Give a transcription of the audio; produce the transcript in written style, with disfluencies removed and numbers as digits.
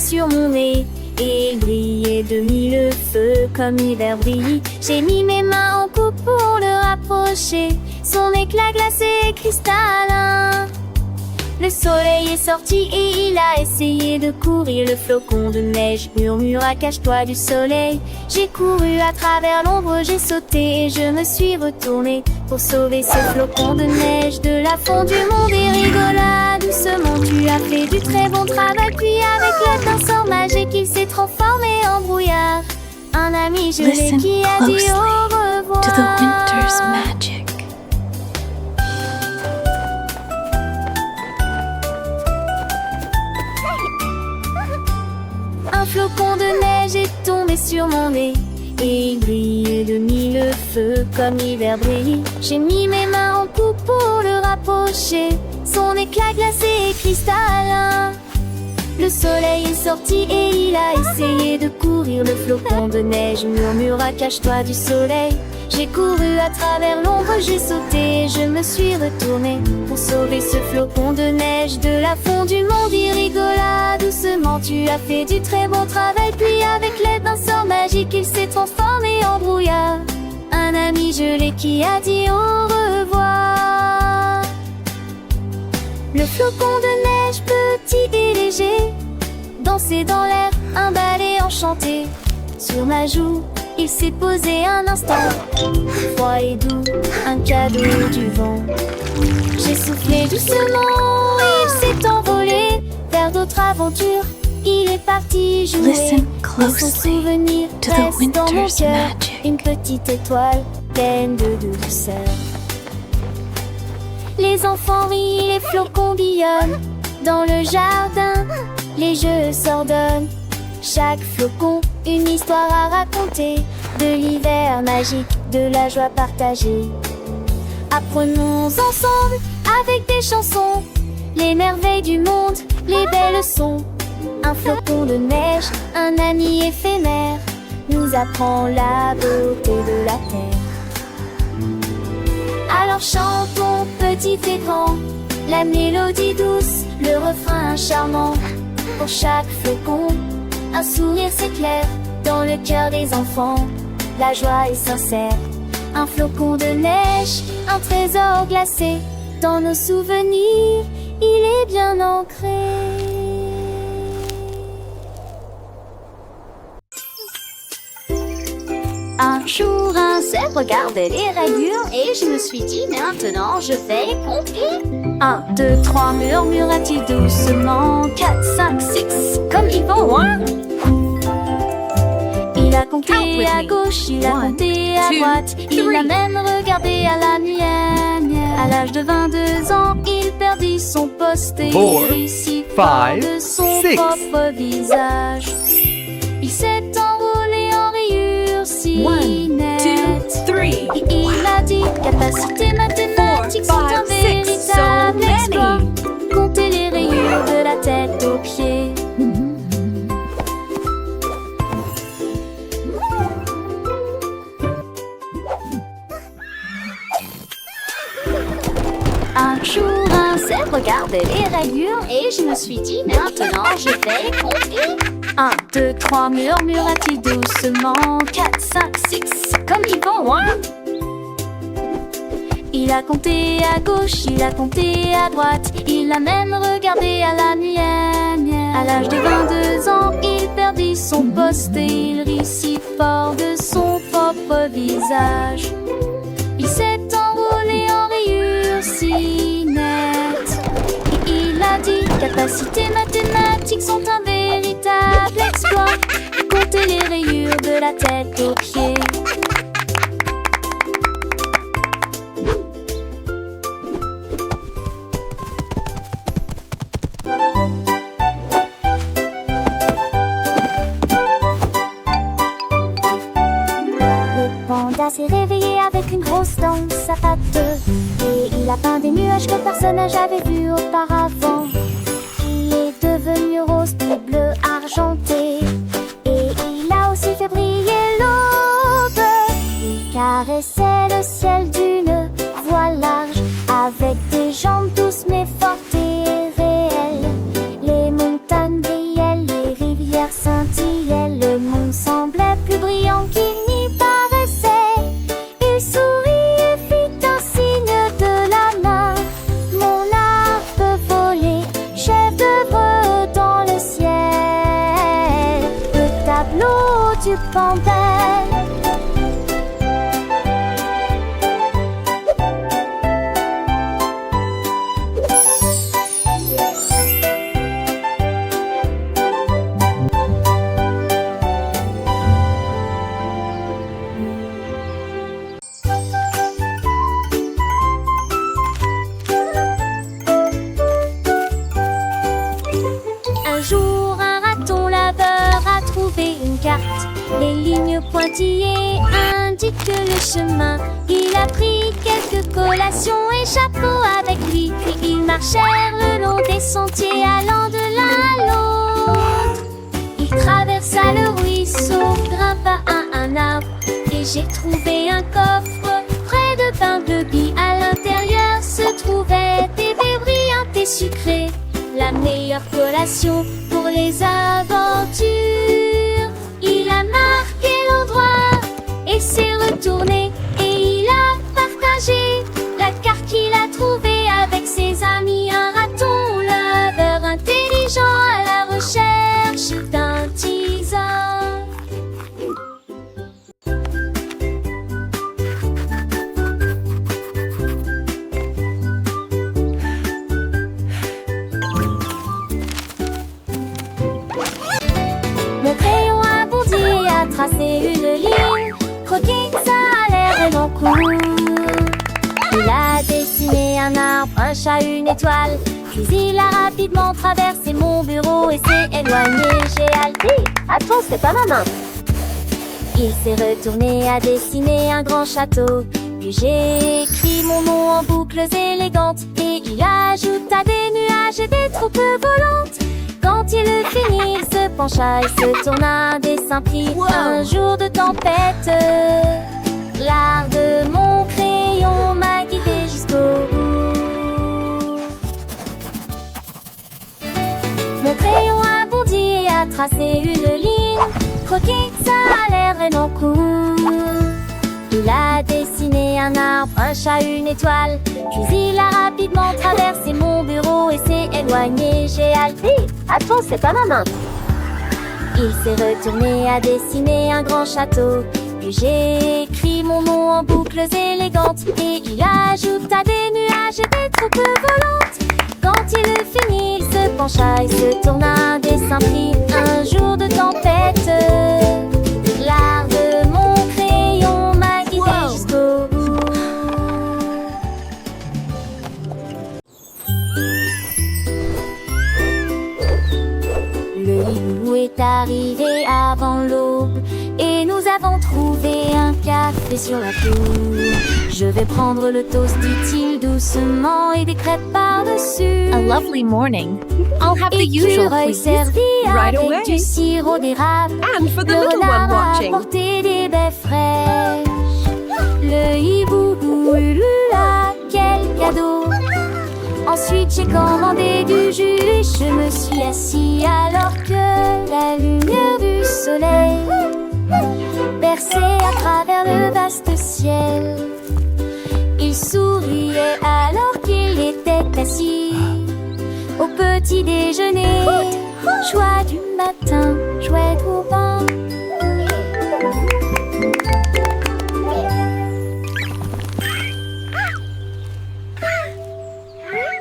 sur mon nez et il brillait de mille feux comme l'hiver brille. J'ai mis mes mains en coupe pour le rapprocher, son éclat glacé et cristallin. Le soleil est sorti et il a essayé de courir. Le flocon de neige murmura: cache-toi du soleil. J'ai couru à travers l'ombre, j'ai sauté et je me suis retournée pour sauver ce flocon de neige de la fondue. Monde et rigola doucement, tu as fait du très bon travail. Puis avec l'aide d'un sort magique, il s'est transformé en brouillard. Un ami gelé qui a dit au revoir. To the winter's magic. Un flocon de neige est tombé sur mon nez et il brillait de mille feux comme l'hiver brille. J'ai mis mes mains en coupe pour le rapprocher, son éclat glacé et cristallin. Le soleil est sorti et il a essayé de courir. Le flocon de neige murmura: cache-toi du soleil. J'ai couru à travers l'ombre, j'ai sauté et je me suis retournée pour sauver ce flocon de neige de la fondue. Monde il rigola doucement, tu as fait du très bon travail. Puis avec l'aide d'un sort magique, il s'est transformé en brouillard. Un ami gelé qui a dit au revoir. Le flocon de neige, petit et léger, dansait dans l'air un ballet enchanté. Sur ma joue, il s'est posé un instant, froid et doux, un cadeau du vent. J'ai soufflé doucement et il s'est envolé vers d'autres aventures. Il est parti jouer. Listen Et son souvenir to the reste dans mon winter's cœur, magic. une petite étoile pleine de douceur. Les enfants rient, les flocons billonnent dans le jardin, les jeux s'ordonnent. Chaque flocon, une histoire à raconter, de l'hiver magique, de la joie partagée. Apprenons ensemble, avec des chansons, les merveilles du monde, les belles leçons. Un flocon de neige, un ami éphémère, nous apprend la beauté de la terre. Alors chantons, petit et grand, la mélodie douce, le refrain charmant. Pour chaque flocon, un sourire s'éclaire dans le cœur des enfants. La joie est sincère. Un flocon de neige, un trésor glacé. Dans nos souvenirs, il est bien ancré. Un jour, un zèbre regardait les rayures et je me suis dit: maintenant je vais compter. 1, 2, 3, murmura-t-il doucement. 4, 5, 6, comme ils vont loin. Il a compté à gauche, il a compté à droite, il a même regardé à la mienne. À l'âge de 22 ans, il perdit son poste et il rit si fort de son propre visage. Il s'est enroulé en rayures si nettes. Il a dit: capacités mathématiques sont un véritable exploit. Compter les rayures de la tête aux pieds. Un jour, un zèbre regardait les rayures et je me suis dit: maintenant je vais compter. 1, 2, 3, murmura-t-il doucement. 4, 5, 6, comme ils vont loin. Il a compté à gauche, il a compté à droite, il a même regardé à la mienne. À l'âge de 22 ans, il perdit son poste et il rit si fort de son propre visage. Il s'est enroulé en rayures si nettes. Il a dit: capacités mathématiques sont un véritable exploit. Compter les rayures de la tête aux pieds. Le panda s'est réveillé avec une grosse dent sa patte. Et il a peint des nuages que personne n'a jamais vus auparavant. Il est devenu rose puis bleu argenté. Et il a aussi fait briller l'aube. Il caressait le ciel d'une voix large, avec des jambes douces mais fortes et réelles. Les montagnes brillaient, les rivières l'eau du pendel. Un jour, un raton laveur a trouvé une carte. Les lignes pointillées indiquent le chemin. Il a pris quelques collations et chapeaux avec lui. Puis ils marchèrent le long des sentiers allant de l'un à l'autre. Il traversa le ruisseau, grimpa à un arbre. Et j'ai trouvé un coffre près de Bumblebee. À l'intérieur se trouvaient des baies brillantes et sucrées. La meilleure collation pour les aventures. Il a marqué l'endroit et s'est retourné. Et il a partagé la carte qu'il a trouvée avec ses amis. Un raton laveur intelligent à la recherche d'un teaser. Mon crayon a bondi et a tracé une ligne. Croquis, ça a l'air vraiment cool. Il a dessiné un arbre, un chat, une étoile. Puis il a rapidement traversé mon bureau et s'est éloigné. J'ai halté. Attends, c'est pas ma main. Il s'est retourné à dessiner un grand château. Puis j'ai écrit mon nom en boucles élégantes. Et il ajouta des nuages et des troupes volantes. Quand il eut fini, il se pencha et se tourna un dessin pris. Un jour de tempête, l'art de mon crayon m'a guidé jusqu'au bout. Mon crayon a bondi et a tracé une ligne. Croquis, ça a l'air vraiment cool. Il a dessiné un arbre, un chat, une étoile. Puis il a rapidement traversé mon bureau et s'est éloigné. J'ai halté. Attends, c'est pas ma main. Il s'est retourné à dessiner un grand château. Puis j'ai écrit mon nom en boucles élégantes. Et il ajouta des nuages et des troupes volantes. Quand il eut fini, il se pencha et se tourna un dessin pris. Un jour de tempête, l'art de mon crayon m'a guidé jusqu'au bout. Le hibou est arrivé avant l'aube et nous avons trouvé un café sur la cour. Je vais prendre le toast, dit-il doucement, et des crêpes par-dessus. A lovely morning. I'll have the usual, Écureuil please. servi Right avec away. du sirop d'érable. And for the Le little one renard a watching. apporté des baies fraîches. Le hibou ulula, quel cadeau. Ensuite j'ai commandé du jus et je me suis assis alors que la lumière du soleil berçait à travers le vaste ciel. Il souriait alors qu'il était assis au petit déjeuner. Joie du matin, jouait au vent.